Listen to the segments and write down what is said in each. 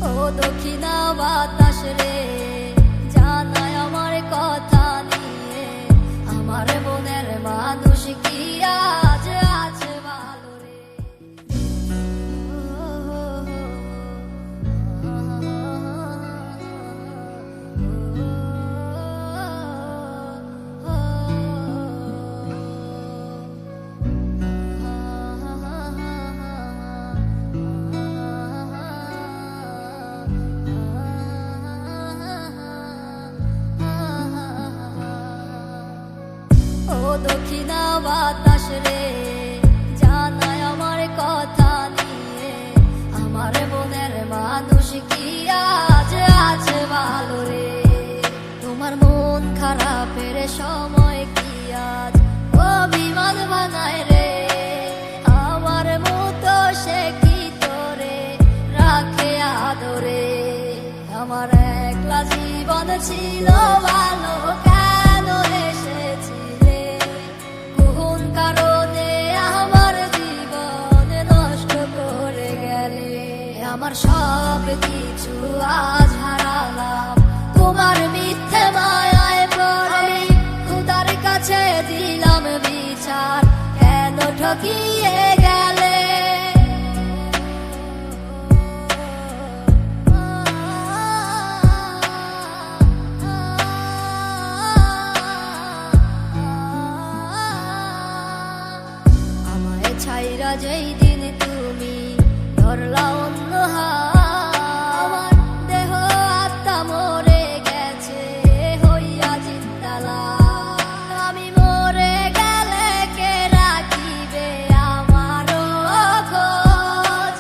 ও দক্ষিণা বাতাস রে, জানায় আমার কথা নিয়ে, আমার মনের মানুষ কি আজ আছে ভালো রে। ও দক্ষিণা বাতাস রে, জানায় আমার কথা নিয়ে, আমার মনের মানুষ কি আজ আছে ভালো রে। তোমার মন খারাপের সময় কি আজ অভিমান বানায় রে, আমার মতো সে কি তোরে রাখে আদরে। আমার একলা জীবন ছিল ভালো, কেন এসেছিলে কোন কারণে আমার জীবন নষ্ট করে গেলে। আমার সব কিছু আজ হারালাম তোমার মিথ্যে মায়ায় পড়ে, খোদার কাছে দিলাম বিচার, কেন ঠকিয়ে গেলে। ছাইরা যেই দিন তুমি ধরলা অন্য আমার দেহ আত্মা মরে গেছে হইয়া জিন্দালা। আমি মরে গেলে কে রাখিবে আমারও খোঁজ,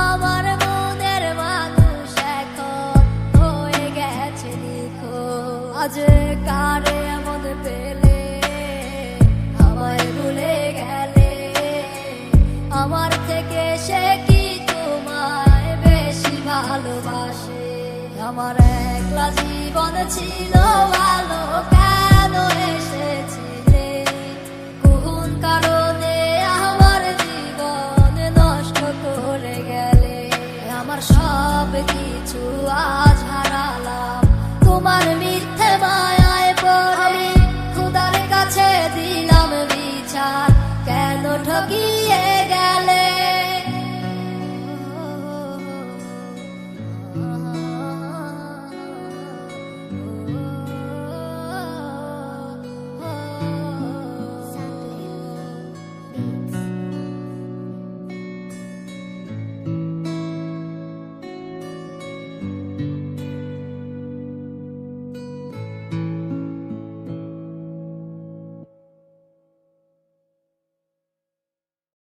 আমার মনের মানুষ এখন হয়ে গেছে নিখোঁজ। আজ কারে এমন পেলে আমায় ভুলে গেলে, আমার থেকে সে কি তোমায় বেশি ভালোবাসে। আমার একলা জীবন ছিল ভালো, কেন এসেছিলে কোন কারণে আমার জীবন নষ্ট করে গেলে। আমার সব কিছু আজ হারালাম তোমার মিথ্যে